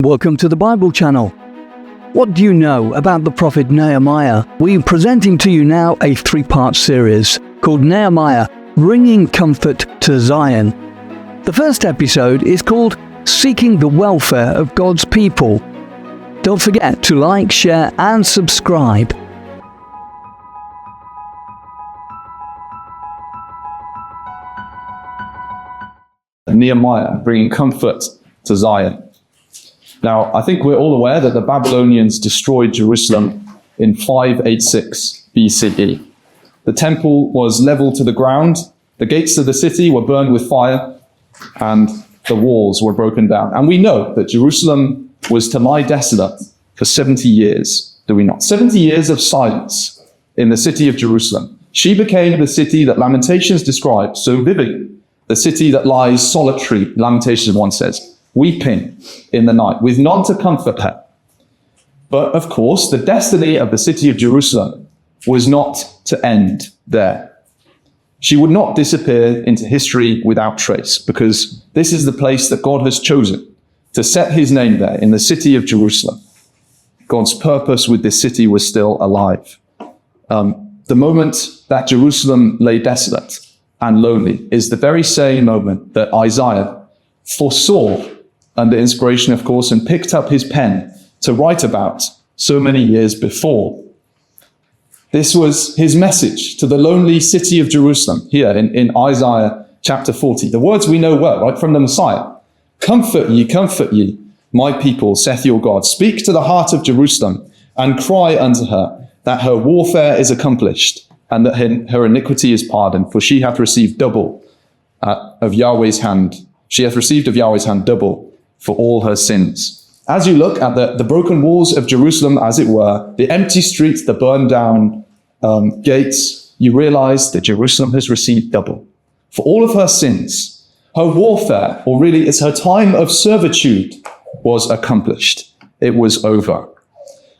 Welcome to the Bible channel. What do you know about the prophet Nehemiah? We're presenting to you now a three-part series called Nehemiah, Bringing Comfort to Zion. The first episode is called Seeking the Welfare of God's People. Don't forget to like, share and subscribe. Nehemiah, bringing comfort to Zion. Now, I think we're all aware that the Babylonians destroyed Jerusalem in 586 BCE. The temple was leveled to the ground, the gates of the city were burned with fire, and the walls were broken down. And we know that Jerusalem was to lie desolate for 70 years, do we not? 70 years of silence in the city of Jerusalem. She became the city that Lamentations describes so vividly, the city that lies solitary, Lamentations 1 says, weeping in the night, with none to comfort her. But of course, the destiny of the city of Jerusalem was not to end there. She would not disappear into history without trace, because this is the place that God has chosen to set his name there, in the city of Jerusalem. God's purpose with this city was still alive. The moment that Jerusalem lay desolate and lonely is the very same moment that Isaiah foresaw, under inspiration, of course, and picked up his pen to write about so many years before. This was his message to the lonely city of Jerusalem, here in Isaiah chapter 40. The words we know well, right, from the Messiah. Comfort ye, my people, saith your God. Speak to the heart of Jerusalem, and cry unto her, that her warfare is accomplished, and that her iniquity is pardoned, for she hath received double of Yahweh's hand. She hath received of Yahweh's hand double for all her sins. As you look at the broken walls of Jerusalem, as it were, the empty streets, the burned down gates, you realize that Jerusalem has received double for all of her sins. Her warfare, or really it's her time of servitude, was accomplished. It was over.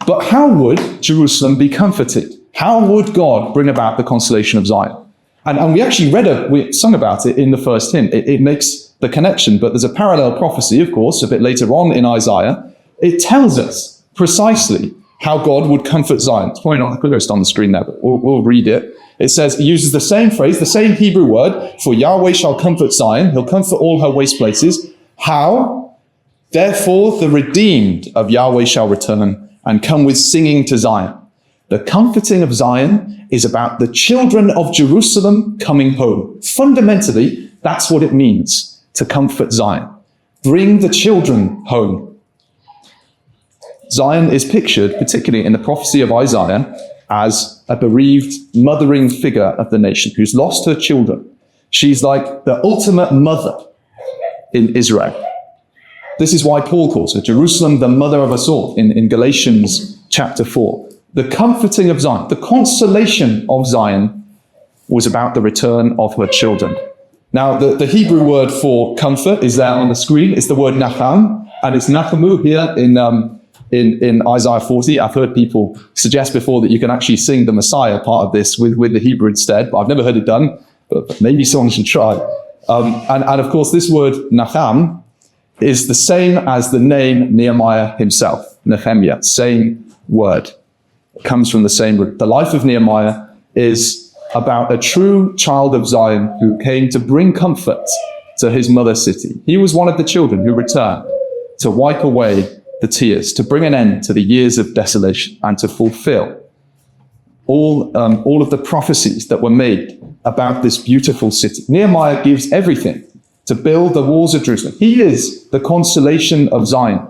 But how would Jerusalem be comforted? How would God bring about the consolation of Zion? And we actually we sung about it in the first hymn. It makes the connection, but there's a parallel prophecy, of course, a bit later on in Isaiah. It tells us precisely how God would comfort Zion. It's probably not clearest on the screen there, but we'll read it. It says, it uses the same phrase, the same Hebrew word, for Yahweh shall comfort Zion. He'll comfort all her waste places. How? Therefore, the redeemed of Yahweh shall return and come with singing to Zion. The comforting of Zion is about the children of Jerusalem coming home. Fundamentally, that's what it means to comfort Zion. Bring the children home. Zion is pictured, particularly in the prophecy of Isaiah, as a bereaved, mothering figure of the nation who's lost her children. She's like the ultimate mother in Israel. This is why Paul calls her Jerusalem, the mother of us all, in Galatians chapter 4. The comforting of Zion, the consolation of Zion, was about the return of her children. Now, the Hebrew word for comfort is there on the screen. It's the word nacham, and it's nachamu here in Isaiah 40. I've heard people suggest before that you can actually sing the Messiah part of this with the Hebrew instead, but I've never heard it done, but maybe someone should try. And of course, this word nacham is the same as the name Nehemiah himself, Nehemiah, same word. It comes from the same root. The life of Nehemiah is about a true child of Zion who came to bring comfort to his mother city. He was one of the children who returned to wipe away the tears, to bring an end to the years of desolation, and to fulfill all of the prophecies that were made about this beautiful city. Nehemiah gives everything to build the walls of Jerusalem. He is the consolation of Zion.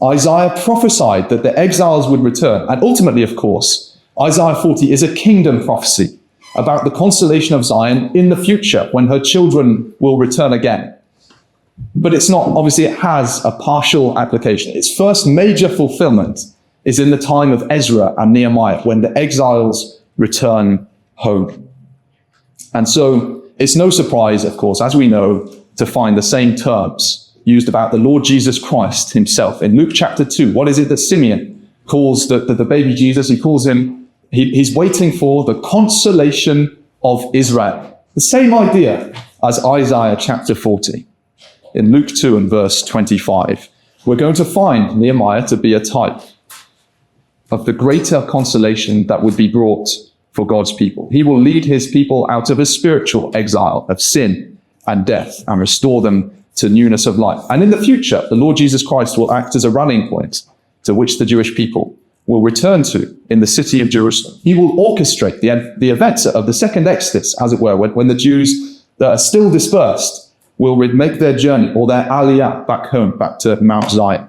Isaiah prophesied that the exiles would return, and ultimately, of course, Isaiah 40 is a kingdom prophecy about the consolation of Zion in the future when her children will return again. But it's not, obviously it has a partial application. Its first major fulfillment is in the time of Ezra and Nehemiah, when the exiles return home. And so it's no surprise, of course, as we know, to find the same terms used about the Lord Jesus Christ himself. In Luke chapter 2, what is it that Simeon calls the baby Jesus? He calls him, he's waiting for the consolation of Israel. The same idea as Isaiah chapter 40. In Luke 2 and verse 25, we're going to find Nehemiah to be a type of the greater consolation that would be brought for God's people. He will lead his people out of a spiritual exile of sin and death and restore them to newness of life. And in the future, the Lord Jesus Christ will act as a rallying point to which the Jewish people will return to in the city of Jerusalem. He will orchestrate the events of the second Exodus, as it were, when the Jews that are still dispersed will make their journey or their aliyah back home, back to Mount Zion.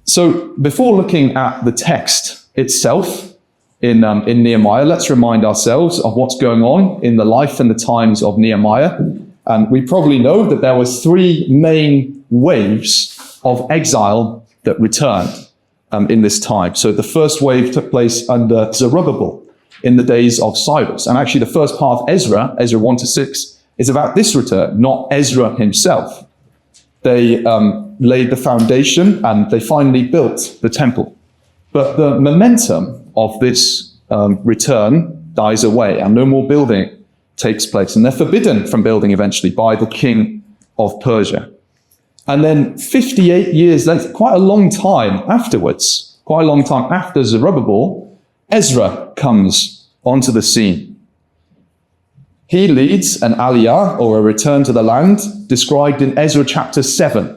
So before looking at the text itself in Nehemiah, let's remind ourselves of what's going on in the life and the times of Nehemiah. And we probably know that there were three main waves of exile that returned in this time. So the first wave took place under Zerubbabel in the days of Cyrus. And actually the first part of Ezra 1-6, is about this return, not Ezra himself. They laid the foundation and they finally built the temple. But the momentum of this return dies away and no more building takes place. And they're forbidden from building eventually by the king of Persia. And then 58 years later, quite a long time afterwards, quite a long time after Zerubbabel, Ezra comes onto the scene. He leads an aliyah, or a return to the land, described in Ezra chapter 7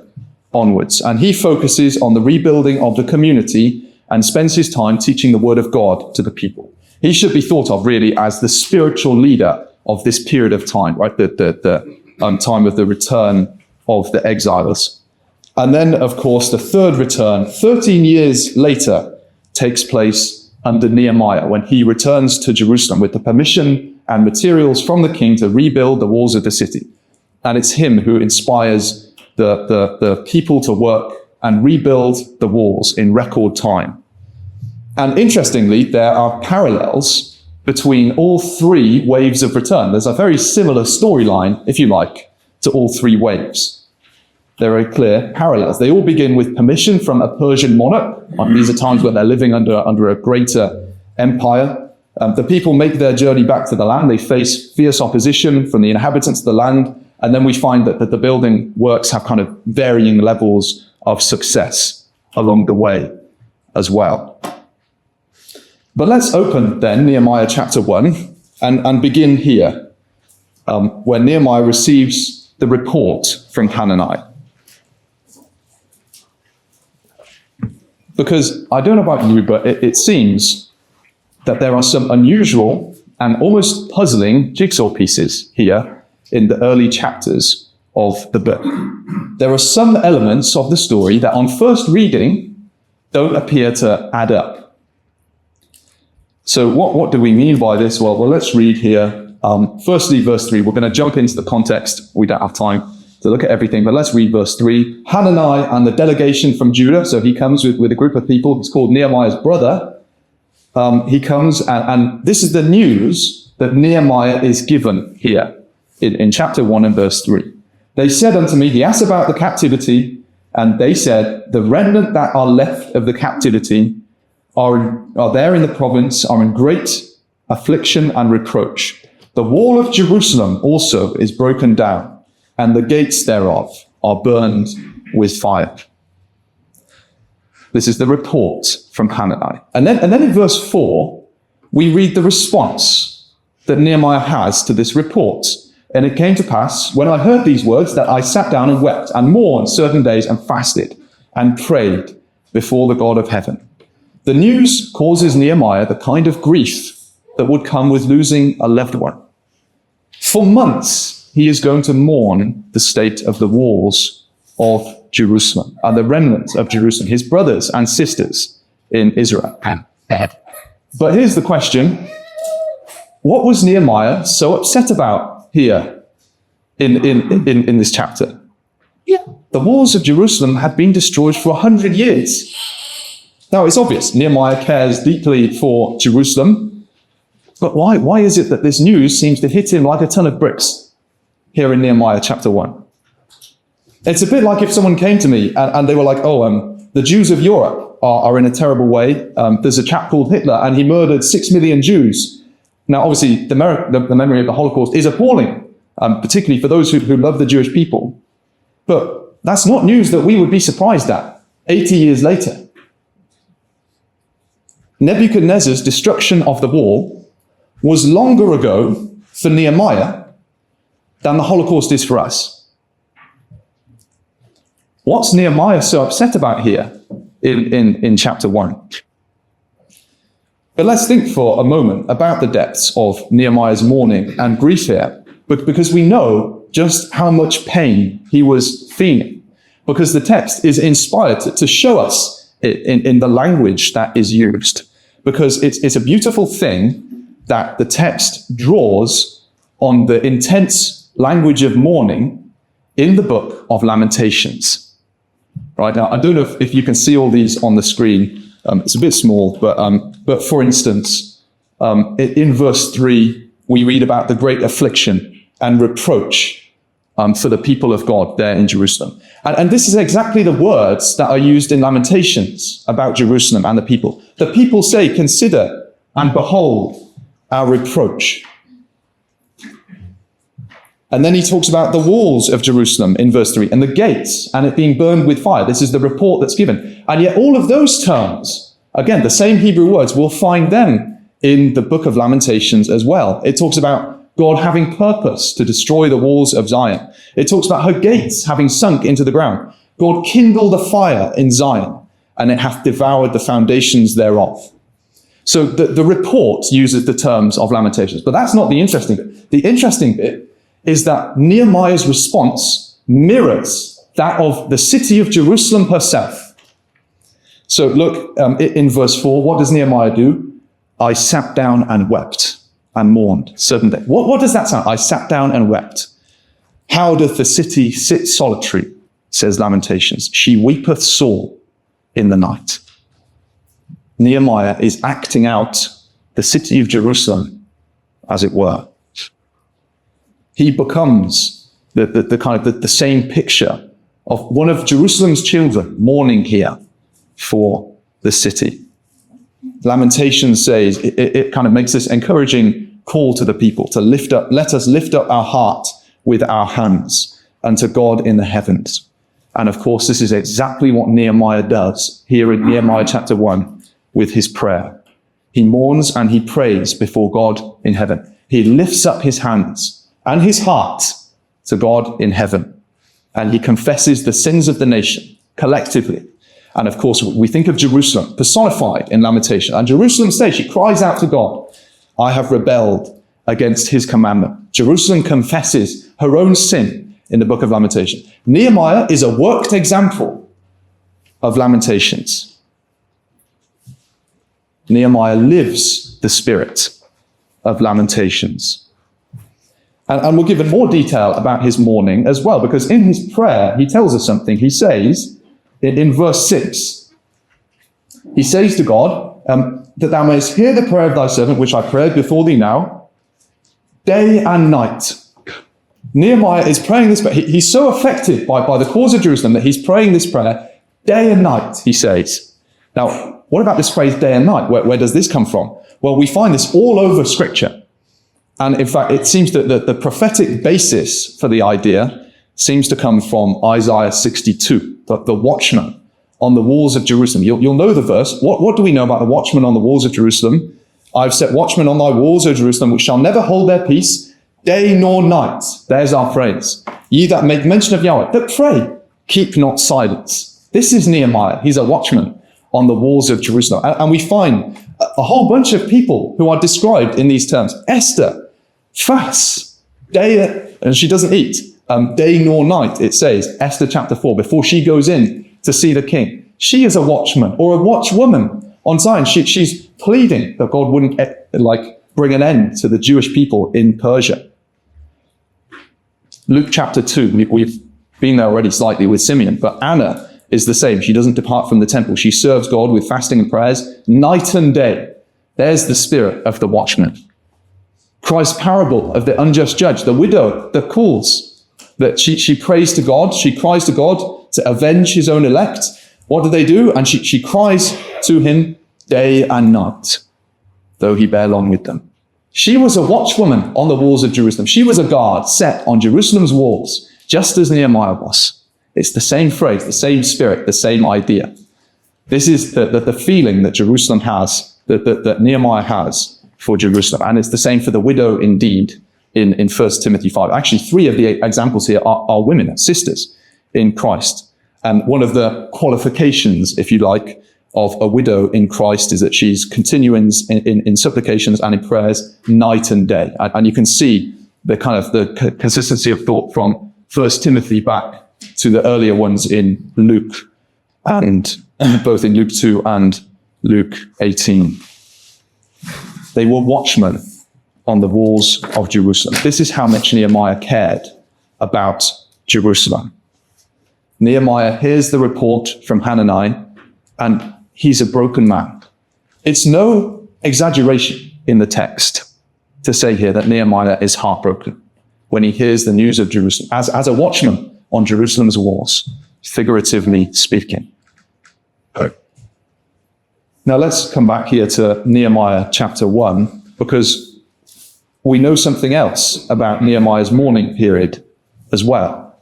onwards. And he focuses on the rebuilding of the community and spends his time teaching the word of God to the people. He should be thought of really as the spiritual leader of this period of time, right? The time of the return of the exiles. And then, of course, the third return, 13 years later, takes place under Nehemiah, when he returns to Jerusalem with the permission and materials from the king to rebuild the walls of the city. And it's him who inspires the people to work and rebuild the walls in record time. And interestingly, there are parallels between all three waves of return. There's a very similar storyline, if you like, to all three waves. There are clear parallels. They all begin with permission from a Persian monarch. These are times when they're living under a greater empire. The people make their journey back to the land. They face fierce opposition from the inhabitants of the land. And then we find that the building works have kind of varying levels of success along the way as well. But let's open then Nehemiah chapter 1 and begin here, where Nehemiah receives the report from Hanani. Because I don't know about you, but it seems that there are some unusual and almost puzzling jigsaw pieces here in the early chapters of the book. There are some elements of the story that on first reading don't appear to add up. So what do we mean by this? Well, let's read here. Firstly, verse 3. We're going to jump into the context. We don't have time to look at everything, but let's read verse 3. Hanani and the delegation from Judah, so he comes with a group of people. It's called Nehemiah's brother. He comes, and this is the news that Nehemiah is given here in chapter 1 and verse 3. They said unto me, he asked about the captivity, and they said, the remnant that are left of the captivity are there in the province, are in great affliction and reproach. The wall of Jerusalem also is broken down, and the gates thereof are burned with fire. This is the report from Hanani. And then in verse 4, we read the response that Nehemiah has to this report. And it came to pass, when I heard these words, that I sat down and wept and mourned certain days and fasted and prayed before the God of heaven. The news causes Nehemiah the kind of grief that would come with losing a loved one. For months, he is going to mourn the state of the walls of Jerusalem and the remnants of Jerusalem, his brothers and sisters in Israel. But here's the question. What was Nehemiah so upset about here in this chapter? The walls of Jerusalem had been destroyed for 100 years. Now, it's obvious Nehemiah cares deeply for Jerusalem, but why is it that this news seems to hit him like a ton of bricks here in Nehemiah chapter 1? It's a bit like if someone came to me and they were like, the Jews of Europe are in a terrible way. There's a chap called Hitler and he murdered 6 million Jews. Now, obviously, the memory of the Holocaust is appalling, particularly for those who love the Jewish people. But That's not news that we would be surprised at 80 years later. Nebuchadnezzar's destruction of the wall was longer ago for Nehemiah than the Holocaust is for us. What's Nehemiah so upset about here in chapter 1? But let's think for a moment about the depths of Nehemiah's mourning and grief here, because we know just how much pain he was feeling, because the text is inspired to show us in the language that is used, because it's a beautiful thing that the text draws on the intense language of mourning in the book of Lamentations. Right now, I don't know if you can see all these on the screen. It's a bit small, but for instance, in verse 3, we read about the great affliction and reproach for the people of God there in Jerusalem. And this is exactly the words that are used in Lamentations about Jerusalem and the people. The people say, "Consider and behold our reproach." And then he talks about the walls of Jerusalem in verse 3 and the gates and it being burned with fire. This is the report that's given. And yet all of those terms, again, the same Hebrew words, we'll find them in the book of Lamentations as well. It talks about God having purpose to destroy the walls of Zion. It talks about her gates having sunk into the ground. God kindled a fire in Zion, and it hath devoured the foundations thereof. So the report uses the terms of Lamentations, but that's not the interesting bit. The interesting bit is that Nehemiah's response mirrors that of the city of Jerusalem herself. So look in verse 4, what does Nehemiah do? I sat down and wept and mourned 7 days. What does that sound? I sat down and wept. How doth the city sit solitary, says Lamentations. She weepeth sore in the night. Nehemiah is acting out the city of Jerusalem, as it were. He becomes the same picture of one of Jerusalem's children mourning here for the city. Lamentations says it kind of makes this encouraging call to the people to let us lift up our heart with our hands unto God in the heavens. And of course, this is exactly what Nehemiah does here in Nehemiah chapter 1 with his prayer. He mourns and he prays before God in heaven. He lifts up his hands and his heart to God in heaven. And he confesses the sins of the nation collectively. And of course, we think of Jerusalem personified in Lamentation. And Jerusalem says, she cries out to God, I have rebelled against his commandment. Jerusalem confesses her own sin in the book of Lamentation. Nehemiah is a worked example of Lamentations. Nehemiah lives the spirit of Lamentations. And we'll give in more detail about his mourning as well, because in his prayer, he tells us something. He says, in verse 6, he says to God, that thou mayest hear the prayer of thy servant, which I prayed before thee now, day and night. Nehemiah is praying this prayer. He's so affected by the cause of Jerusalem that he's praying this prayer day and night, he says. Now, what about this phrase day and night? Where does this come from? Well, we find this all over Scripture. And in fact, it seems that the prophetic basis for the idea seems to come from Isaiah 62, the watchman on the walls of Jerusalem. You'll know the verse. What do we know about the watchmen on the walls of Jerusalem? I've set watchmen on thy walls, O Jerusalem, which shall never hold their peace, day nor night. There's our phrase. Ye that make mention of Yahweh, that pray, keep not silence. This is Nehemiah. He's a watchman on the walls of Jerusalem. And we find a whole bunch of people who are described in these terms. Esther fasts, and she doesn't eat, day nor night, it says, Esther chapter 4, before she goes in to see the king. She is a watchman or a watchwoman on Zion. She's pleading that God wouldn't bring an end to the Jewish people in Persia. Luke chapter 2, we've been there already slightly with Simeon, but Anna is the same. She doesn't depart from the temple. She serves God with fasting and prayers night and day. There's the spirit of the watchman. Christ's parable of the unjust judge, the widow that calls, that she prays to God, she cries to God to avenge his own elect. What do they do? And she cries to him day and night, though he bear long with them. She was a watchwoman on the walls of Jerusalem. She was a guard set on Jerusalem's walls, just as Nehemiah was. It's the same phrase, the same spirit, the same idea. This is the feeling that Jerusalem has, that Nehemiah has for Jerusalem. And it's the same for the widow indeed in 1 Timothy 5. Actually, 3 of the examples here are women, sisters in Christ. And one of the qualifications, if you like, of a widow in Christ is that she's continuing in supplications and in prayers night and day. And you can see the kind of the consistency of thought from 1 Timothy back to the earlier ones in Luke, and both in Luke 2 and Luke 18. They were watchmen on the walls of Jerusalem. This is how much Nehemiah cared about Jerusalem. Nehemiah hears the report from Hanani, and he's a broken man. It's no exaggeration in the text to say here that Nehemiah is heartbroken when he hears the news of Jerusalem, as a watchman on Jerusalem's walls, figuratively speaking. Now let's come back here to Nehemiah chapter 1, because we know something else about Nehemiah's mourning period as well.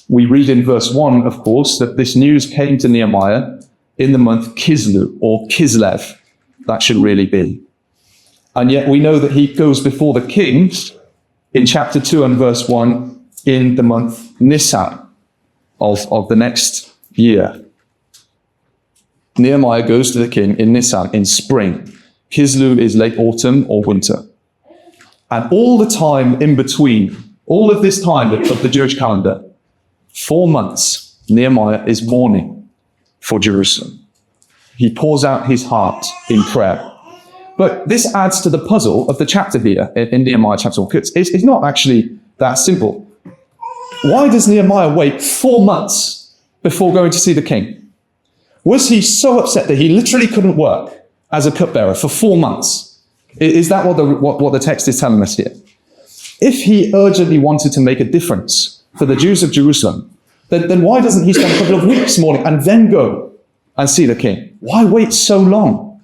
We read in verse 1, of course, that this news came to Nehemiah in the month Kislev, or Kislev, that should really be. And yet we know that he goes before the kings in chapter 2 and verse 1 in the month Nisan of the next year. Nehemiah goes to the king in Nisan, in spring. Kislev is late autumn or winter. And all the time in between, all of this time of the Jewish calendar, 4 months, Nehemiah is mourning for Jerusalem. He pours out his heart in prayer. But this adds to the puzzle of the chapter here in Nehemiah chapter 1. It's not actually that simple. Why does Nehemiah wait 4 months before going to see the king? Was he so upset that he literally couldn't work as a cupbearer for 4 months? Is that what the text is telling us here? If he urgently wanted to make a difference for the Jews of Jerusalem, then why doesn't he spend a couple of weeks mourning and then go and see the king? Why wait so long?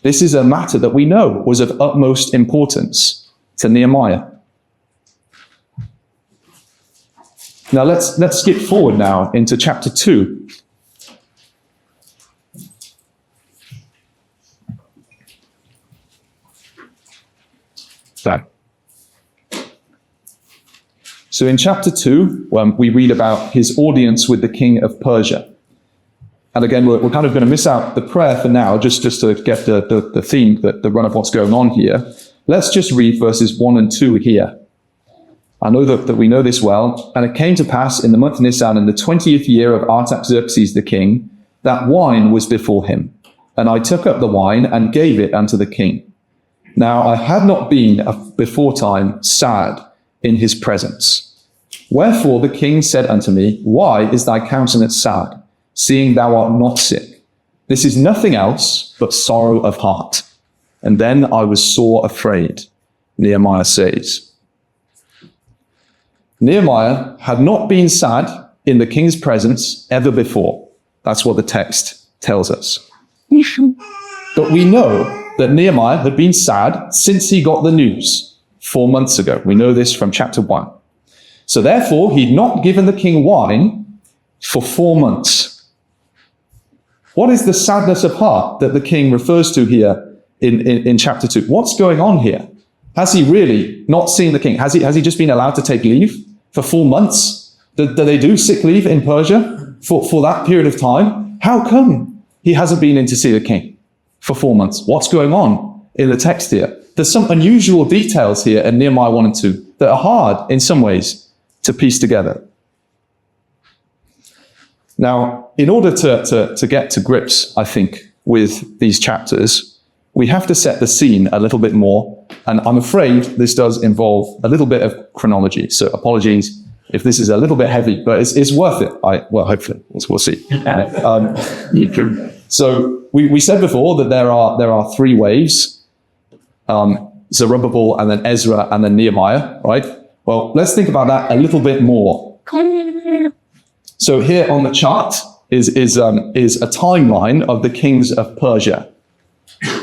This is a matter that we know was of utmost importance to Nehemiah. Now let's skip forward now into chapter 2. So in chapter 2, we read about his audience with the king of Persia. And again, we're kind of going to miss out the prayer for now, just to get the theme, the run of what's going on here. Let's just read verses 1 and 2 here. I know that we know this well. And it came to pass in the month Nisan, in the 20th year of Artaxerxes the king, that wine was before him. And I took up the wine and gave it unto the king. Now I had not been beforetime sad in his presence. Wherefore the king said unto me, Why is thy countenance sad, seeing thou art not sick? This is nothing else but sorrow of heart. And then I was sore afraid, Nehemiah says. Nehemiah had not been sad in the king's presence ever before. That's what the text tells us. But we know that Nehemiah had been sad since he got the news 4 months ago. We know this from chapter 1. So therefore, he'd not given the king wine for 4 months. What is the sadness of heart that the king refers to here in chapter 2? What's going on here? Has he really not seen the king? Has he just been allowed to take leave for 4 months? Do they do sick leave in Persia for that period of time? How come he hasn't been in to see the king for 4 months? What's going on in the text here? There's some unusual details here in Nehemiah 1 and 2 that are hard in some ways to piece together. Now, in order to get to grips, I think, with these chapters, we have to set the scene a little bit more. And I'm afraid this does involve a little bit of chronology. So apologies if this is a little bit heavy, but it's worth it. Well, hopefully, we'll see. So we said before that there are 3 waves, Zerubbabel and then Ezra and then Nehemiah, right? Well, let's think about that a little bit more. So here on the chart is a timeline of the kings of Persia.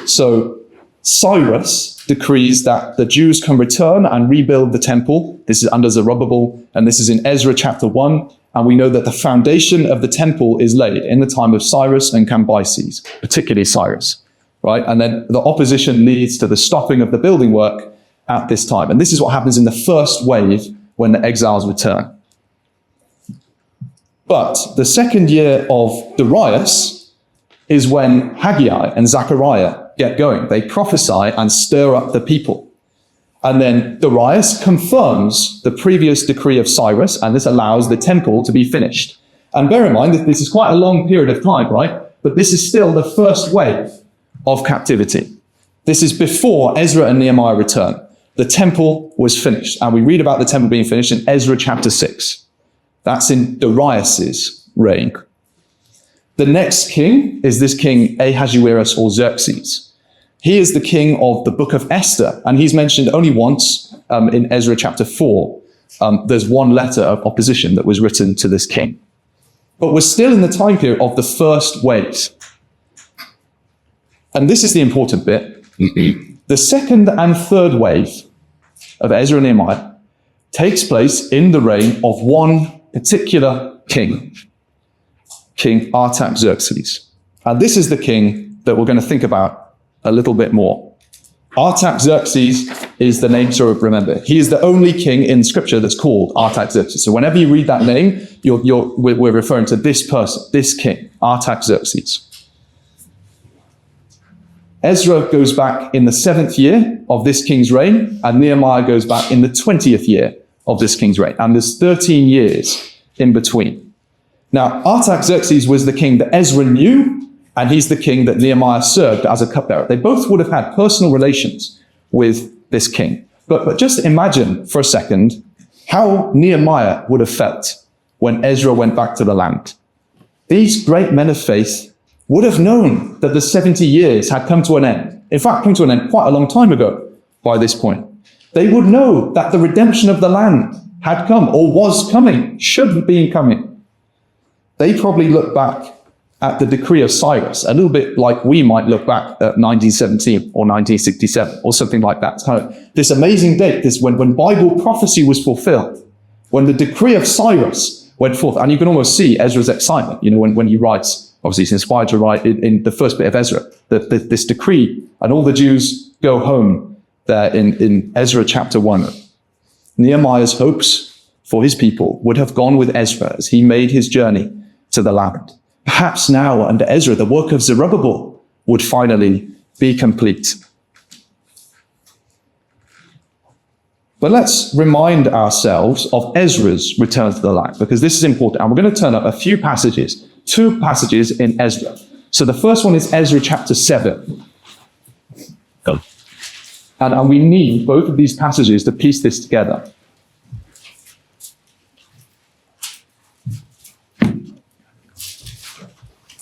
So Cyrus decrees that the Jews can return and rebuild the temple. This is under Zerubbabel, and this is in Ezra chapter 1. And we know that the foundation of the temple is laid in the time of Cyrus and Cambyses, particularly Cyrus, right? And then the opposition leads to the stopping of the building work at this time. And this is what happens in the first wave when the exiles return. But the second year of Darius is when Haggai and Zechariah get going. They prophesy and stir up the people. And then Darius confirms the previous decree of Cyrus, and this allows the temple to be finished. And bear in mind that this is quite a long period of time, right? But this is still the first wave of captivity. This is before Ezra and Nehemiah return. The temple was finished, and we read about the temple being finished in Ezra chapter 6. That's in Darius's reign. The next king is this king Ahasuerus or Xerxes. He is the king of the book of Esther, and he's mentioned only once in Ezra chapter 4. There's one letter of opposition that was written to this king. But we're still in the time period of the first wave. And this is the important bit. The second and third wave of Ezra and Nehemiah takes place in the reign of one particular king, King Artaxerxes. And this is the king that we're going to think about a little bit more. Artaxerxes is the name to remember. He is the only king in scripture that's called Artaxerxes. So whenever you read that name, we're referring to this person, this king, Artaxerxes. Ezra goes back in the 7th year of this king's reign, and Nehemiah goes back in the 20th year of this king's reign. And there's 13 years in between. Now, Artaxerxes was the king that Ezra knew, and he's the king that Nehemiah served as a cupbearer. They both would have had personal relations with this king. But just imagine for a second how Nehemiah would have felt when Ezra went back to the land. These great men of faith would have known that the 70 years had come to an end. In fact, come to an end quite a long time ago by this point. They would know that the redemption of the land had come or was coming, should be coming. They probably look back at the decree of Cyrus, a little bit like we might look back at 1917 or 1967 or something like that. So this amazing date, this when Bible prophecy was fulfilled, when the decree of Cyrus went forth, and you can almost see Ezra's excitement, when he writes, obviously he's inspired to write in the first bit of Ezra, that this decree, and all the Jews go home there in Ezra chapter 1. Nehemiah's hopes for his people would have gone with Ezra as he made his journey to the land. Perhaps now, under Ezra, the work of Zerubbabel would finally be complete. But let's remind ourselves of Ezra's return to the land, because this is important. And we're going to turn up a few passages, 2 passages in Ezra. So the first one is Ezra chapter 7. And we need both of these passages to piece this together.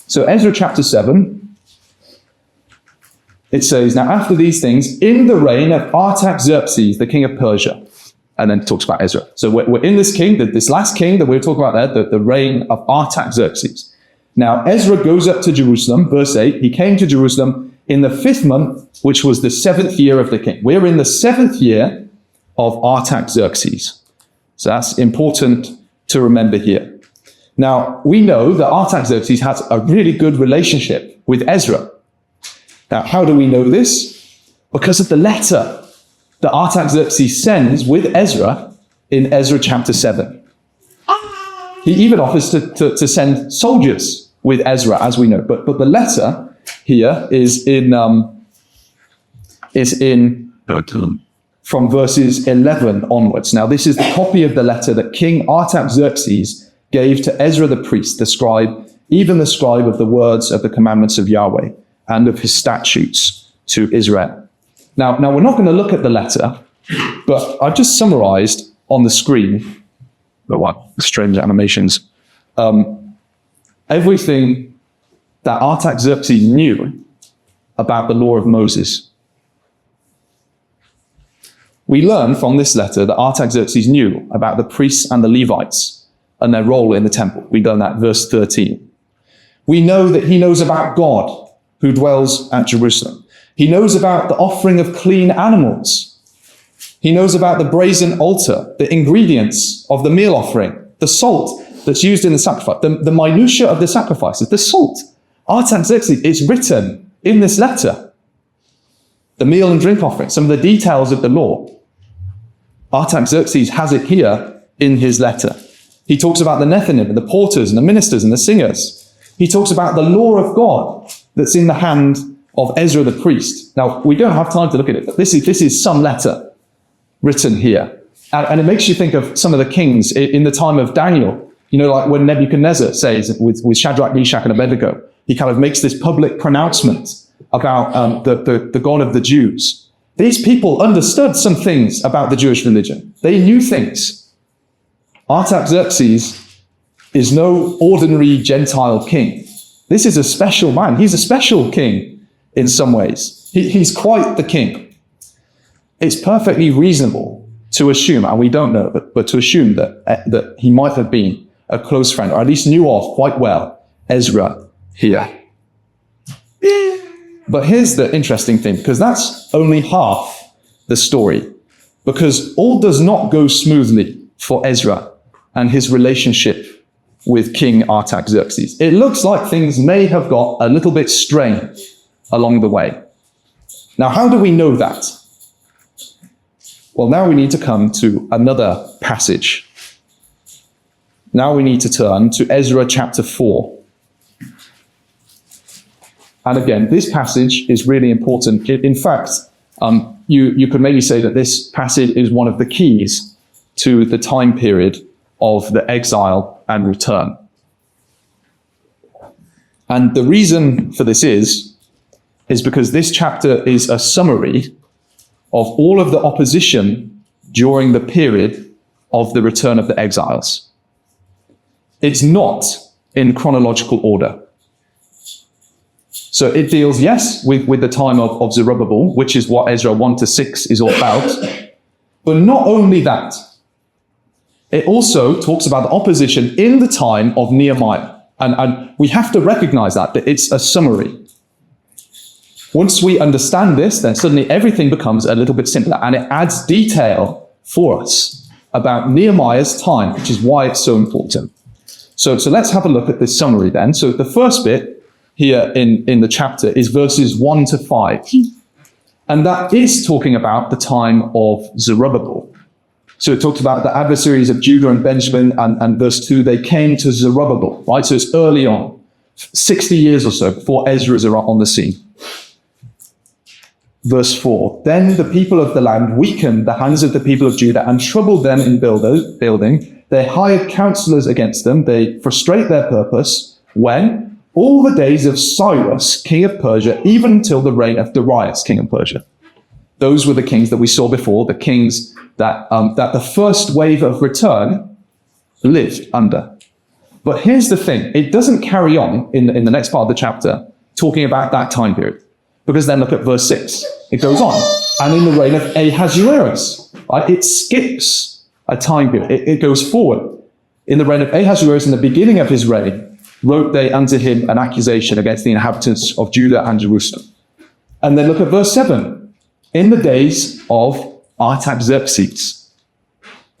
So Ezra chapter 7, it says, "Now after these things, in the reign of Artaxerxes, the king of Persia," and then talks about Ezra. So we're in this king, this last king that we're talking about there, the reign of Artaxerxes. Now Ezra goes up to Jerusalem, verse 8, he came to Jerusalem in the 5th month, which was the 7th year of the king. We're in the 7th year of Artaxerxes. So that's important to remember here. Now, we know that Artaxerxes has a really good relationship with Ezra. Now, how do we know this? Because of the letter that Artaxerxes sends with Ezra in Ezra chapter 7. He even offers to send soldiers with Ezra, as we know. But the letter here is from verses 11 onwards. Now, this is the copy of the letter that King Artaxerxes gave to Ezra the priest, the scribe, even the scribe of the words of the commandments of Yahweh and of his statutes to Israel. Now we're not going to look at the letter, but I've just summarized on the screen, strange animations, everything that Artaxerxes knew about the law of Moses. We learn from this letter that Artaxerxes knew about the priests and the Levites and their role in the temple. We learn that verse 13. We know that he knows about God who dwells at Jerusalem. He knows about the offering of clean animals. He knows about the brazen altar, the ingredients of the meal offering, the salt that's used in the sacrifice, the minutiae of the sacrifices, the salt. Artaxerxes, it's written in this letter. The meal and drink offering, some of the details of the law. Artaxerxes has it here in his letter. He talks about the Nethinim and the porters and the ministers and the singers. He talks about the law of God that's in the hand of Ezra the priest. Now, we don't have time to look at it, but this is some letter written here. And it makes you think of some of the kings in the time of Daniel. You know, like when Nebuchadnezzar says with Shadrach, Meshach, and Abednego, he kind of makes this public pronouncement about the God of the Jews. These people understood some things about the Jewish religion. They knew things. Artaxerxes is no ordinary Gentile king. This is a special man. He's a special king in some ways. He's quite the king. It's perfectly reasonable to assume, and we don't know, but to assume that he might have been a close friend, or at least knew of quite well Ezra here. But here's the interesting thing, because that's only half the story, because all does not go smoothly for Ezra and his relationship with King Artaxerxes. It looks like things may have got a little bit strained along the way. Now, how do we know that? Well, now we need to come to another passage. Now we need to turn to Ezra chapter 4. And again, this passage is really important. In fact, you could maybe say that this passage is one of the keys to the time period of the exile and return. And the reason for this is because this chapter is a summary of all of the opposition during the period of the return of the exiles. It's not in chronological order. So it deals, yes, with the time of Zerubbabel, which is what Ezra 1-6 is all about. But not only that, it also talks about the opposition in the time of Nehemiah. And we have to recognize that it's a summary. Once we understand this, then suddenly everything becomes a little bit simpler, and it adds detail for us about Nehemiah's time, which is why it's so important. So let's have a look at this summary then. So the first bit here in the chapter is verses 1-5. And that is talking about the time of Zerubbabel. So it talks about the adversaries of Judah and Benjamin, and verse 2, they came to Zerubbabel, right? So it's early on, 60 years or so before Ezra is on the scene. Verse 4, then the people of the land weakened the hands of the people of Judah and troubled them in building. They hired counselors against them. They frustrate their purpose when all the days of Cyrus, king of Persia, even until the reign of Darius, king of Persia. Those were the kings that we saw before, the kings that the first wave of return lived under. But here's the thing, it doesn't carry on in the next part of the chapter talking about that time period. Because then look at verse 6. It goes on. And in the reign of Ahasuerus, right, it skips a time period. It goes forward. In the reign of Ahasuerus, in the beginning of his reign, wrote they unto him an accusation against the inhabitants of Judah and Jerusalem. And then look at verse 7. In the days of Artaxerxes.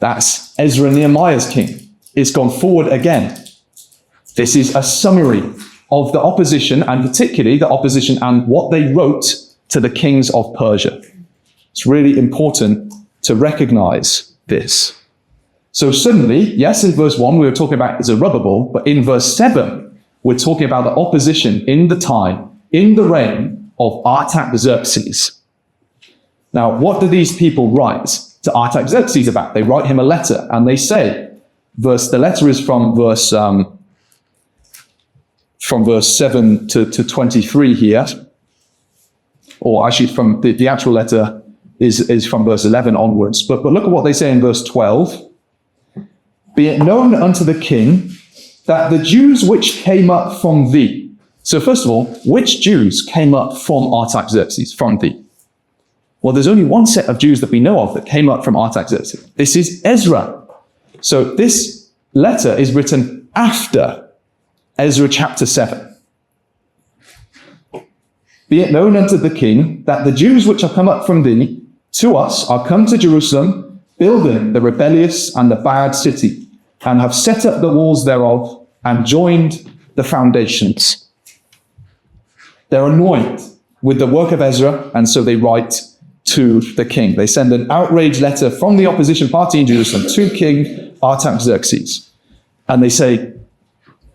That's Ezra Nehemiah's king. It's gone forward again. This is a summary of the opposition, and particularly the opposition and what they wrote to the kings of Persia. It's really important to recognize this. So suddenly, yes, in verse 1, we were talking about Zerubbabel, but in verse 7, we're talking about the opposition in the time, in the reign of Artaxerxes. Now, what do these people write to Artaxerxes about? They write him a letter, and they say, the letter is from verse 7 to 23 here, or actually from the actual letter is from verse 11 onwards. But look at what they say in verse 12. Be it known unto the king that the Jews which came up from thee. So first of all, which Jews came up from Artaxerxes, from thee? Well, there's only one set of Jews that we know of that came up from Artaxerxes. This is Ezra. So this letter is written after Ezra chapter 7. be it known unto the king that the Jews which are come up from thee to us are come to Jerusalem, building the rebellious and the bad city, and have set up the walls thereof, and joined the foundations. They're annoyed with the work of Ezra, and so they write to the king. They send an outrage letter from the opposition party in Jerusalem to King Artaxerxes. And they say,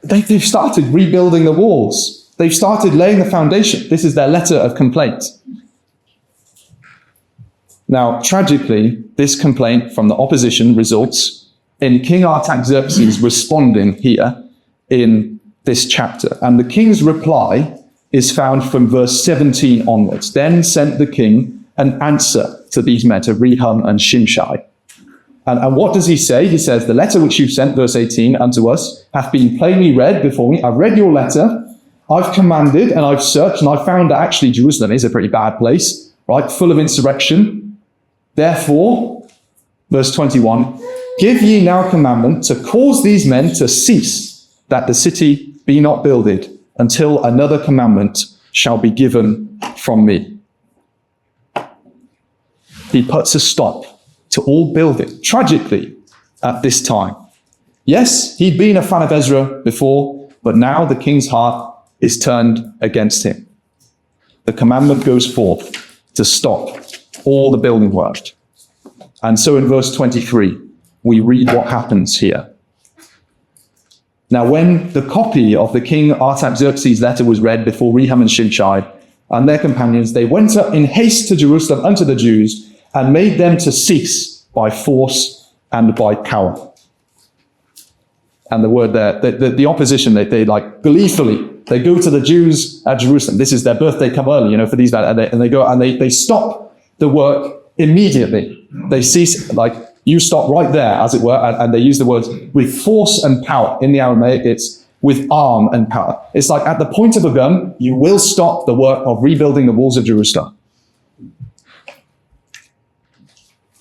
they've started rebuilding the walls. They've started laying the foundation. This is their letter of complaint. Now, tragically, this complaint from the opposition results in King Artaxerxes responding here in this chapter. And the king's reply is found from verse 17 onwards. Then sent the king an answer to these men, to Rehum and Shimshai. And what does he say? He says, the letter which you sent, verse 18, unto us, hath been plainly read before me. I've read your letter. I've commanded and I've searched, and I've found that actually Jerusalem is a pretty bad place, right? Full of insurrection. Therefore, verse 21, give ye now commandment to cause these men to cease, that the city be not builded, until another commandment shall be given from me. He puts a stop to all building, tragically, at this time. Yes, he'd been a fan of Ezra before, but now the king's heart is turned against him. The commandment goes forth to stop all the building work. And so in verse 23, we read what happens here. Now, when the copy of the king Artaxerxes' letter was read before Rehum and Shimshai and their companions, they went up in haste to Jerusalem unto the Jews, and made them to cease by force and by power. And the word there, the opposition, they like gleefully, they go to the Jews at Jerusalem. This is their birthday, come early, for these, and they go and they stop the work immediately. They cease, like, you stop right there, as it were, and they use the words with force and power. In the Aramaic, it's with arm and power. It's like at the point of a gun, you will stop the work of rebuilding the walls of Jerusalem.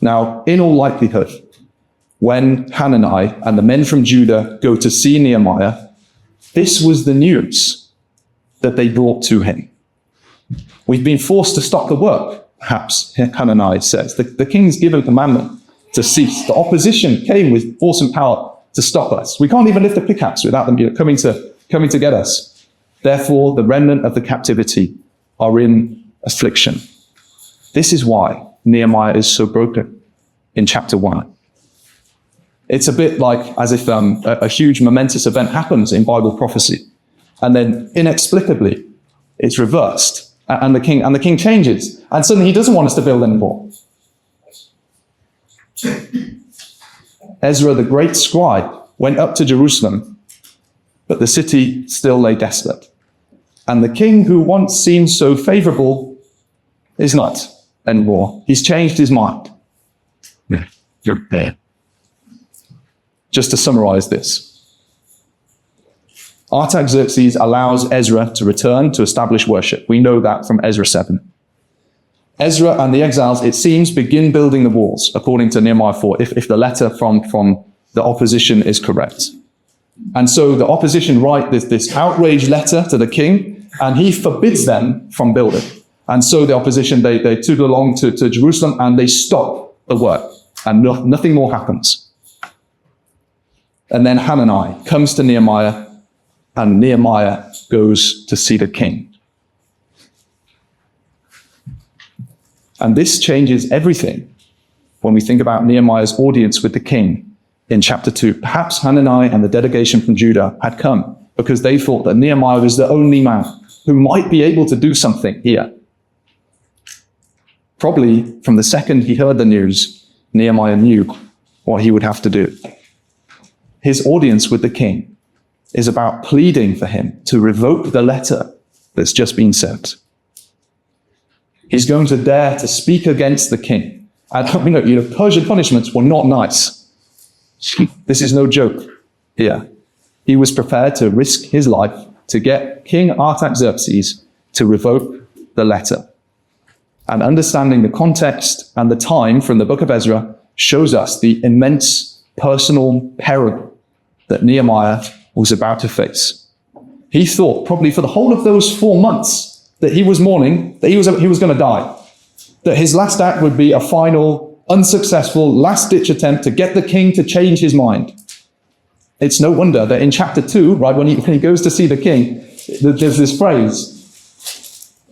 Now, in all likelihood, when Hanani and the men from Judah go to see Nehemiah, this was the news that they brought to him. We've been forced to stop the work, perhaps, Hanani says. The king's given commandment to cease. The opposition came with force and power to stop us. We can't even lift a pickaxe without them coming to get us. Therefore, the remnant of the captivity are in affliction. This is why Nehemiah is so broken in chapter 1. It's a bit like as if a huge momentous event happens in Bible prophecy, and then inexplicably it's reversed, and the king changes, and suddenly he doesn't want us to build anymore. Ezra, the great scribe, went up to Jerusalem, but the city still lay desolate. And the king who once seemed so favorable is not anymore. He's changed his mind. Yeah, you're bad. Just to summarize this, Artaxerxes allows Ezra to return to establish worship. We know that from Ezra 7. Ezra and the exiles, it seems, begin building the walls, according to Nehemiah 4, if the letter from the opposition is correct. And so the opposition write this outrage letter to the king, and he forbids them from building. And so the opposition, they tootle along to Jerusalem, and they stop the work, and nothing more happens. And then Hanani comes to Nehemiah, and Nehemiah goes to see the king. And this changes everything when we think about Nehemiah's audience with the king in chapter 2. Perhaps Hanani and the delegation from Judah had come because they thought that Nehemiah was the only man who might be able to do something here. Probably from the second he heard the news, Nehemiah knew what he would have to do. His audience with the king is about pleading for him to revoke the letter that's just been sent. He's going to dare to speak against the king. And Persian punishments were not nice. This is no joke here. He was prepared to risk his life to get King Artaxerxes to revoke the letter. And understanding the context and the time from the book of Ezra shows us the immense personal peril that Nehemiah was about to face. He thought probably for the whole of those 4 months that he was mourning, that he was going to die. That his last act would be a final, unsuccessful, last-ditch attempt to get the king to change his mind. It's no wonder that in chapter 2, right, when he goes to see the king, there's this phrase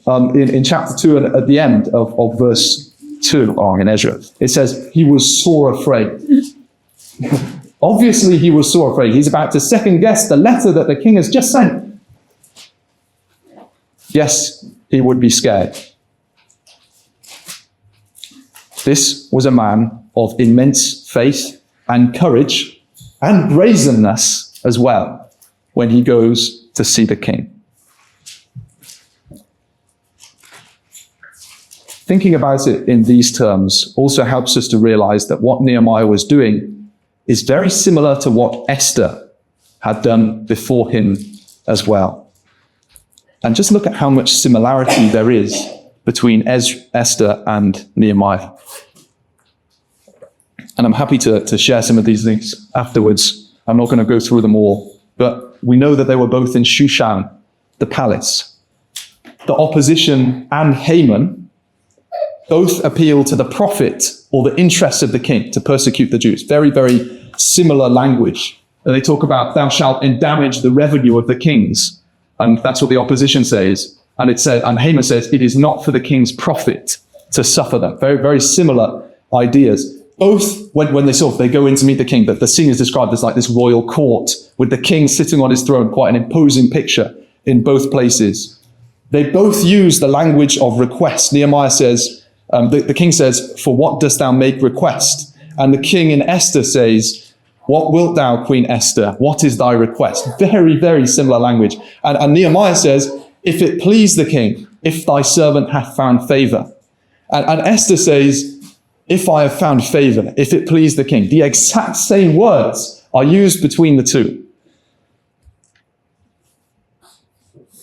in chapter 2 at the end of verse 2 in Ezra. It says, he was sore afraid. Obviously, he was sore afraid. He's about to second-guess the letter that the king has just sent. Yes, he would be scared. This was a man of immense faith and courage and brazenness as well when he goes to see the king. Thinking about it in these terms also helps us to realize that what Nehemiah was doing is very similar to what Esther had done before him as well. And just look at how much similarity there is between Esther and Nehemiah. And I'm happy to share some of these things afterwards. I'm not going to go through them all, but we know that they were both in Shushan, the palace. The opposition and Haman both appeal to the prophet or the interests of the king to persecute the Jews. Very, very similar language. And they talk about, thou shalt endamage the revenue of the kings. And that's what the opposition says. And Haman says, it is not for the king's profit to suffer them. Very, very similar ideas. Both, when they go in to meet the king, that the scene is described as like this royal court with the king sitting on his throne, quite an imposing picture in both places. They both use the language of request. Nehemiah says, the king says, for what dost thou make request? And the king in Esther says, what wilt thou, Queen Esther? What is thy request? Very, very similar language. And Nehemiah says, if it please the king, if thy servant hath found favor. And Esther says, if I have found favor, if it please the king. The exact same words are used between the two.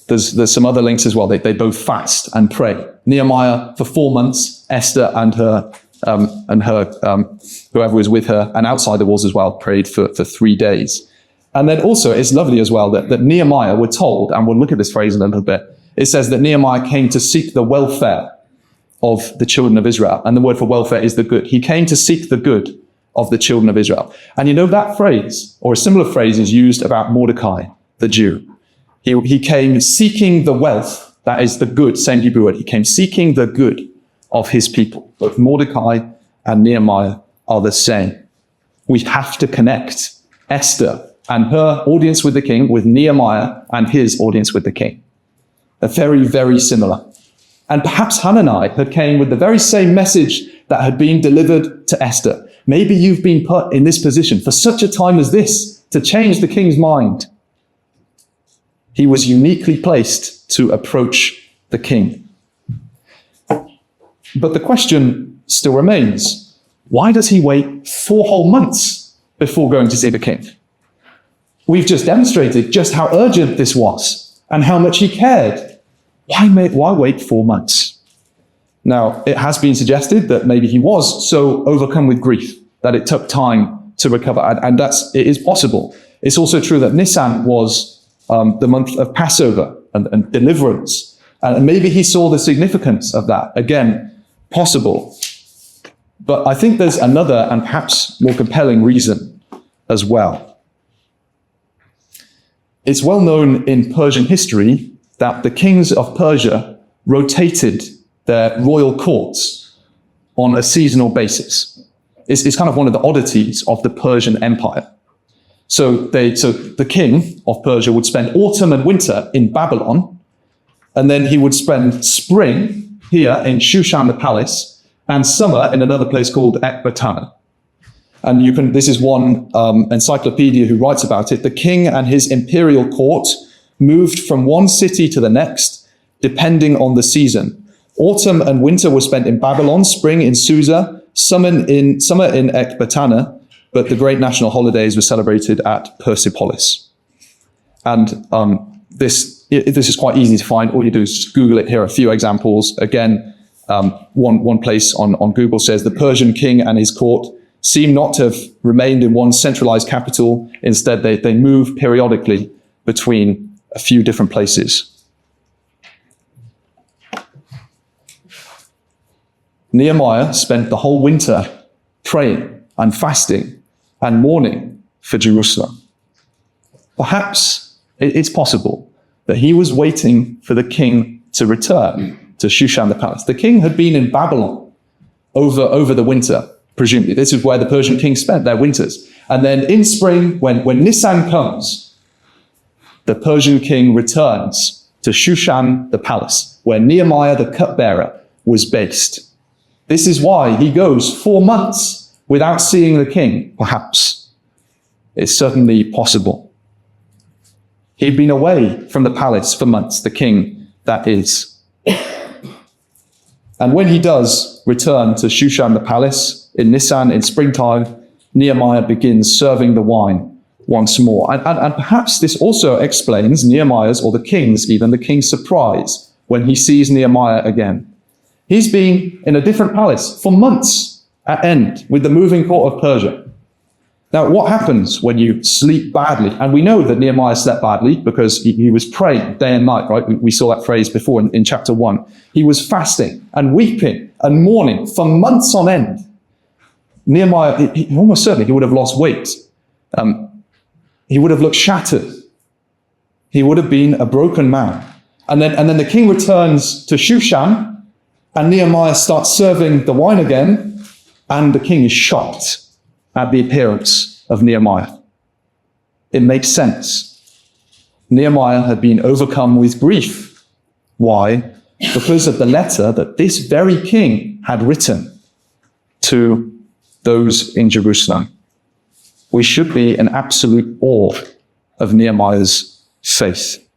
There's some other links as well. They both fast and pray. Nehemiah for 4 months, Esther and her whoever was with her and outside the walls as well prayed for 3 days. And then also it's lovely as well that Nehemiah, we're told, and we'll look at this phrase in a little bit, it says that Nehemiah came to seek the welfare of the children of Israel. And the word for welfare is the good. He came to seek the good of the children of Israel. And you know that phrase, or a similar phrase, is used about Mordecai, the Jew. He came seeking the wealth, that is the good, same Hebrew word. He came seeking the good of his people. Both Mordecai and Nehemiah are the same. We have to connect Esther and her audience with the king with Nehemiah and his audience with the king. They're very, very similar. And perhaps Hanani had came with the very same message that had been delivered to Esther. Maybe you've been put in this position for such a time as this to change the king's mind. He was uniquely placed to approach the king. But the question still remains, why does he wait 4 whole months before going to see the king? We've just demonstrated just how urgent this was and how much he cared. Why wait 4 months? Now, it has been suggested that maybe he was so overcome with grief that it took time to recover, and it is possible. It's also true that Nisan was the month of Passover and deliverance, and maybe he saw the significance of that. Again, possible. But I think there's another and perhaps more compelling reason as well. It's well known in Persian history that the kings of Persia rotated their royal courts on a seasonal basis. It's kind of one of the oddities of the Persian Empire. So the king of Persia would spend autumn and winter in Babylon, and then he would spend spring here in Shushan the palace, and summer in another place called Ecbatana. And this is one encyclopedia who writes about it. The king and his imperial court moved from one city to the next, depending on the season. Autumn and winter were spent in Babylon, spring in Susa, summer in Ecbatana, but the great national holidays were celebrated at Persepolis. And this is quite easy to find. All you do is just Google it. Here are a few examples. Again, one place on Google says the Persian king and his court seem not to have remained in one centralized capital. Instead, they move periodically between a few different places. Nehemiah spent the whole winter praying and fasting and mourning for Jerusalem. Perhaps it's possible that he was waiting for the king to return to Shushan the palace. The king had been in Babylon over the winter, presumably. This is where the Persian kings spent their winters. And then in spring, when Nisan comes, the Persian king returns to Shushan the palace, where Nehemiah the cupbearer was based. This is why he goes 4 months without seeing the king, perhaps. It's certainly possible. He'd been away from the palace for months, the king, that is. And when he does return to Shushan the palace in Nisan, in springtime, Nehemiah begins serving the wine once more. And perhaps this also explains Nehemiah's, or the king's surprise when he sees Nehemiah again. He's been in a different palace for months at end with the moving court of Persia. Now, what happens when you sleep badly? And we know that Nehemiah slept badly because he was praying day and night, right? We saw that phrase before in chapter 1. He was fasting and weeping and mourning for months on end. Nehemiah, almost certainly, he would have lost weight. He would have looked shattered. He would have been a broken man. And then the king returns to Shushan, and Nehemiah starts serving the wine again, and the king is shocked at the appearance of Nehemiah. It makes sense. Nehemiah had been overcome with grief. Why? Because of the letter that this very king had written to those in Jerusalem. We should be in absolute awe of Nehemiah's faith.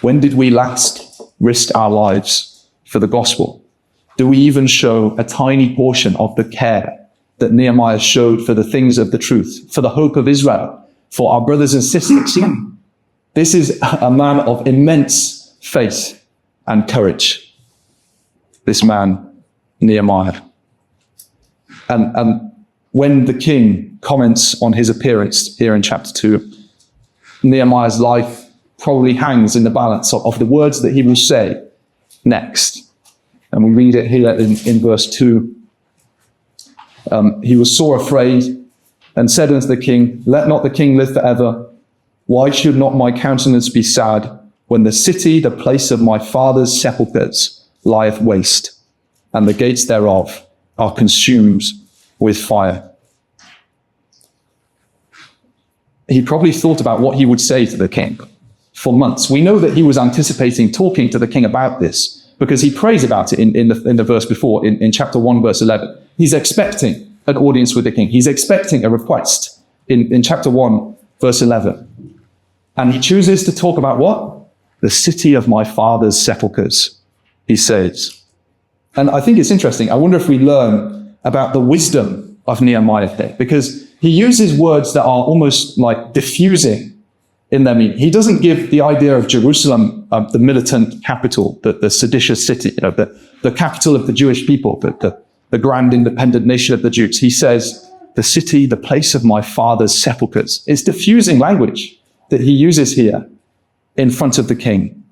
When did we last risk our lives for the gospel? Do we even show a tiny portion of the care that Nehemiah showed for the things of the truth, for the hope of Israel, for our brothers and sisters? This is a man of immense faith and courage. This man, Nehemiah. And when the king comments on his appearance here in chapter 2, Nehemiah's life probably hangs in the balance of the words that he will say next. And we read it here in verse 2. He was sore afraid and said unto the king, Let not the king live forever. Why should not my countenance be sad when the city, the place of my father's sepulchres, lieth waste, and the gates thereof are consumed with fire? He probably thought about what he would say to the king for months. We know that he was anticipating talking to the king about this because he prays about it in the verse before, in chapter 1, verse 11. He's expecting an audience with the king. He's expecting a request in chapter 1, verse 11. And he chooses to talk about what? The city of my father's sepulchres, he says. And I think it's interesting. I wonder if we learn about the wisdom of Nehemiah here, because he uses words that are almost like diffusing in their meaning. He doesn't give the idea of Jerusalem, the militant capital, the seditious city, the capital of the Jewish people, the grand independent nation of the Jews. He says, the city, the place of my father's sepulchres. It's diffusing language that he uses here in front of the king.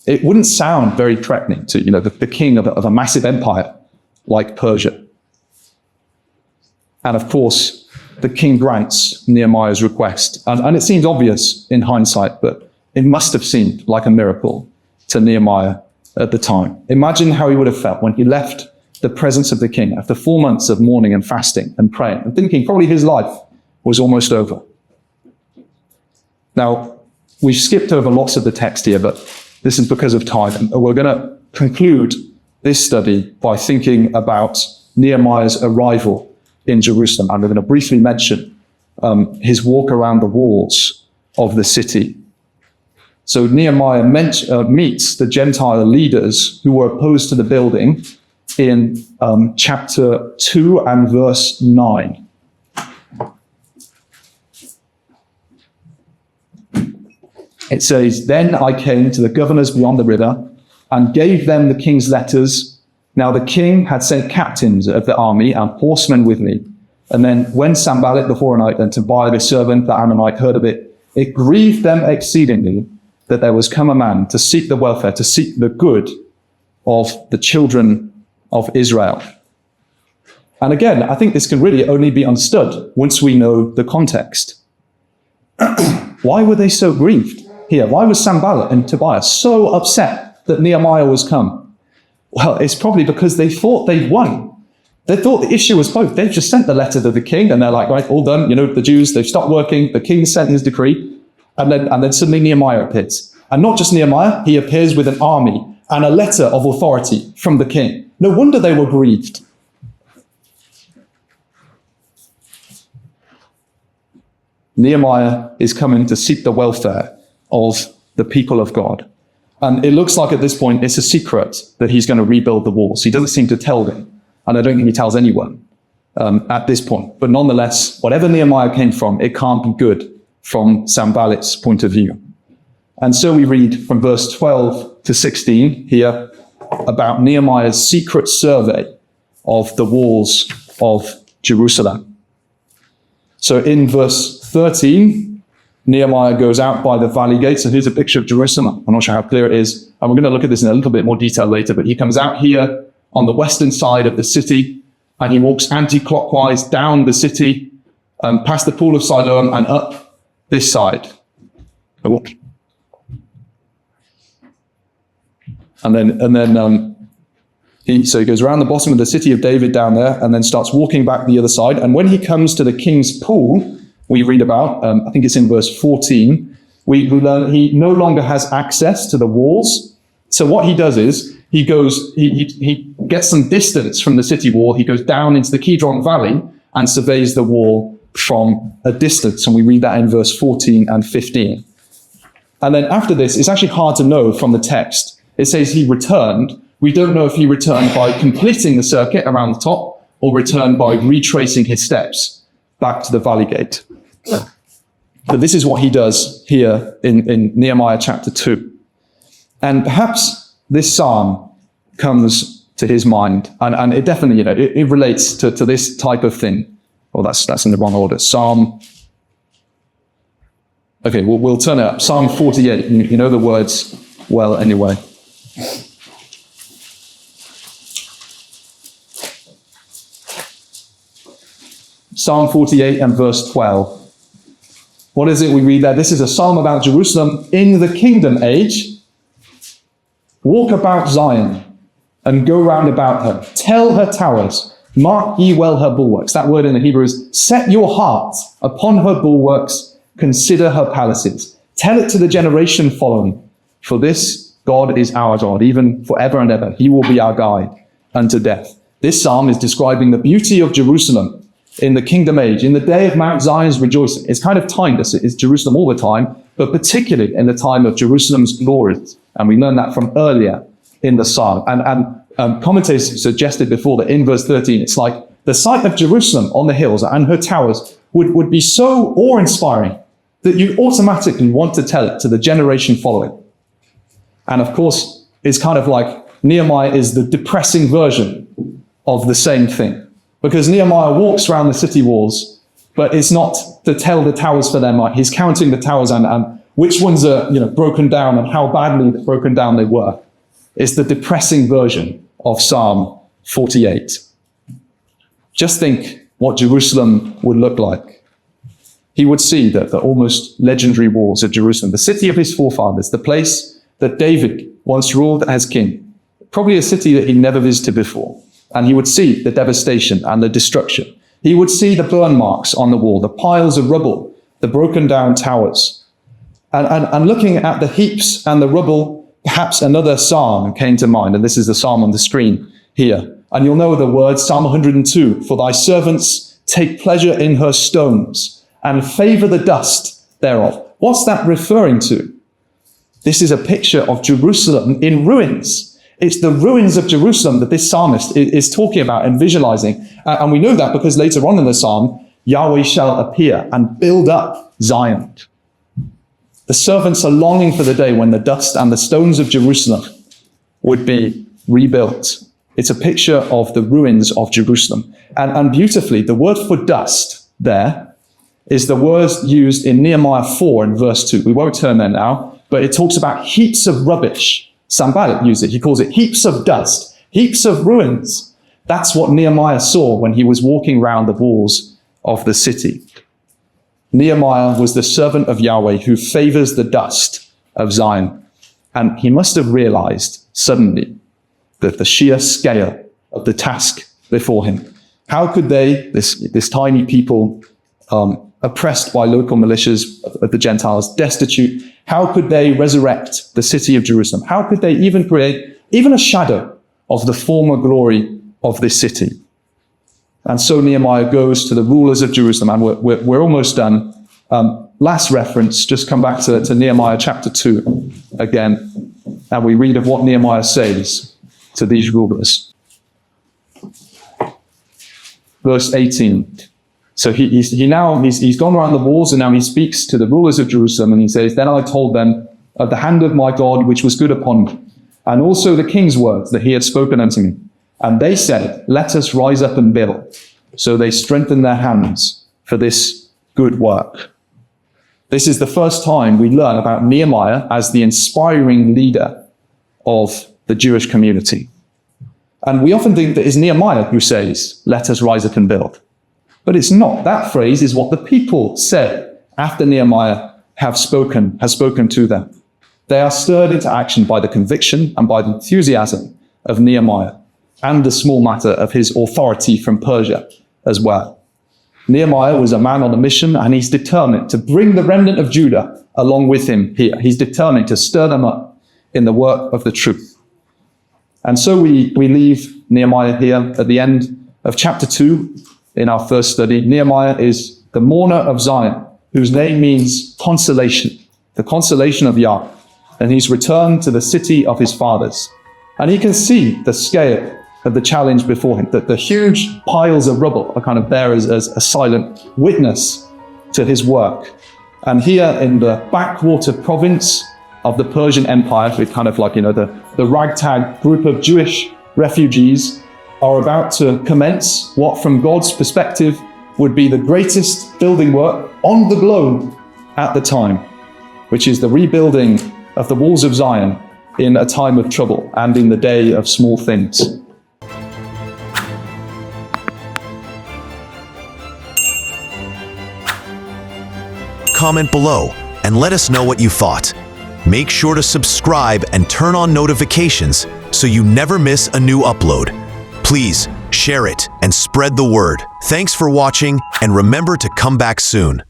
It wouldn't sound very threatening to, the king of a massive empire like Persia. And of course, the king grants Nehemiah's request. And it seems obvious in hindsight, but it must have seemed like a miracle to Nehemiah at the time. Imagine how he would have felt when he left the presence of the king after 4 months of mourning and fasting and praying and thinking probably his life was almost over. Now, we've skipped over lots of the text here, but this is because of time. And we're going to conclude this study by thinking about Nehemiah's arrival in Jerusalem. And we're going to briefly mention his walk around the walls of the city. So Nehemiah meets the Gentile leaders who were opposed to the building in chapter 2 and verse 9. It says, Then I came to the governors beyond the river and gave them the king's letters. Now the king had sent captains of the army and horsemen with me. And then when Sanballat the Horonite and Tobiah the servant, the Ammonite, heard of it, it grieved them exceedingly that there was come a man to seek the welfare, to seek the good of the children of Israel. And again, I think this can really only be understood once we know the context. Why were they so grieved here? Why was Sanballat and Tobiah so upset that Nehemiah was come? Well, it's probably because they thought they'd won. They thought the issue was both. They've just sent the letter to the king, and they're like, right, all done. You know, the Jews, they've stopped working. The king sent his decree. And then suddenly Nehemiah appears. And not just Nehemiah, he appears with an army and a letter of authority from the king. No wonder they were grieved. Nehemiah is coming to seek the welfare of the people of God. And it looks like at this point it's a secret that he's going to rebuild the walls. He doesn't seem to tell them. And I don't think he tells anyone at this point. But nonetheless, whatever Nehemiah came from, it can't be good from Sanballat's point of view. And so we read from verse 12 to 16 here about Nehemiah's secret survey of the walls of Jerusalem. So in verse 13, Nehemiah goes out by the valley gate. So here's a picture of Jerusalem. I'm not sure how clear it is. And we're going to look at this in a little bit more detail later. But he comes out here on the western side of the city, and he walks anti-clockwise down the city, past the pool of Siloam and up this side. And then he goes around the bottom of the city of David down there, and then starts walking back the other side. And when he comes to the king's pool, we read about, I think it's in verse 14, we learn he no longer has access to the walls. So what he does is, he gets some distance from the city wall. He goes down into the Kidron Valley and surveys the wall from a distance. And we read that in verse 14 and 15. And then after this, it's actually hard to know from the text. It says he returned. We don't know if he returned by completing the circuit around the top or returned by retracing his steps back to the valley gate. But this is what he does here in Nehemiah chapter 2. And perhaps this psalm comes to his mind, and it definitely, it relates to this type of thing. Oh, that's in the wrong order. Okay, we'll turn it up. Psalm 48. You know the words well anyway. Psalm 48 and verse 12. What is it we read there? This is a psalm about Jerusalem in the kingdom age. Walk about Zion and go round about her. Tell her towers, mark ye well her bulwarks. That word in the Hebrew is set your heart upon her bulwarks, consider her palaces. Tell it to the generation following, for this God is our God, even forever and ever. He will be our guide unto death. This psalm is describing the beauty of Jerusalem in the kingdom age, in the day of Mount Zion's rejoicing. It's kind of timeless. It's Jerusalem all the time, but particularly in the time of Jerusalem's glories. And we learned that from earlier in the psalm. And commentators suggested before that in verse 13, it's like the sight of Jerusalem on the hills and her towers would be so awe-inspiring that you automatically want to tell it to the generation following. And of course, it's kind of like Nehemiah is the depressing version of the same thing. Because Nehemiah walks around the city walls, but it's not to tell the towers for their might. He's counting the towers and which ones are broken down and how badly broken down they were. It's the depressing version of Psalm 48. Just think what Jerusalem would look like. He would see the almost legendary walls of Jerusalem, the city of his forefathers, the place that David once ruled as king, probably a city that he never visited before. And he would see the devastation and the destruction. He would see the burn marks on the wall, the piles of rubble, the broken down towers. And looking at the heaps and the rubble, perhaps another psalm came to mind. And this is the psalm on the screen here. And you'll know the words, Psalm 102, for thy servants take pleasure in her stones and favor the dust thereof. What's that referring to? This is a picture of Jerusalem in ruins. It's the ruins of Jerusalem that this psalmist is talking about and visualizing. And we know that because later on in the psalm, Yahweh shall appear and build up Zion. The servants are longing for the day when the dust and the stones of Jerusalem would be rebuilt. It's a picture of the ruins of Jerusalem. And beautifully, the word for dust there is the word used in Nehemiah 4 in verse 2. We won't turn there now, but it talks about heaps of rubbish. Sanballat used it. He calls it heaps of dust, heaps of ruins. That's what Nehemiah saw when he was walking around the walls of the city. Nehemiah was the servant of Yahweh who favors the dust of Zion. And he must have realized suddenly that the sheer scale of the task before him. How could they, this tiny people, oppressed by local militias of the Gentiles, destitute, how could they resurrect the city of Jerusalem? How could they even create even a shadow of the former glory of this city? And so Nehemiah goes to the rulers of Jerusalem, and we're almost done. Last reference, just come back to Nehemiah chapter 2 again, and we read of what Nehemiah says to these rulers. Verse 18. So he's gone around the walls, and now he speaks to the rulers of Jerusalem, and he says, "Then I told them of the hand of my God which was good upon me, and also the king's words that he had spoken unto me. And they said, Let us rise up and build. So they strengthened their hands for this good work." This is the first time we learn about Nehemiah as the inspiring leader of the Jewish community. And we often think that it's Nehemiah who says, "Let us rise up and build." But it's not. That phrase is what the people said after Nehemiah has spoken to them. They are stirred into action by the conviction and by the enthusiasm of Nehemiah, and the small matter of his authority from Persia as well. Nehemiah was a man on a mission, and he's determined to bring the remnant of Judah along with him here. He's determined to stir them up in the work of the truth. And so we leave Nehemiah here at the end of chapter 2 in our first study. Nehemiah is the mourner of Zion, whose name means consolation, the consolation of Yah. And he's returned to the city of his fathers. And he can see the scale of the challenge before him, that the huge piles of rubble are kind of there as a silent witness to his work. And here in the backwater province of the Persian Empire, with kind of like, the ragtag group of Jewish refugees are about to commence what from God's perspective would be the greatest building work on the globe at the time, which is the rebuilding of the walls of Zion in a time of trouble and in the day of small things. Comment below and let us know what you thought. Make sure to subscribe and turn on notifications so you never miss a new upload. Please share it and spread the word. Thanks for watching, and remember to come back soon.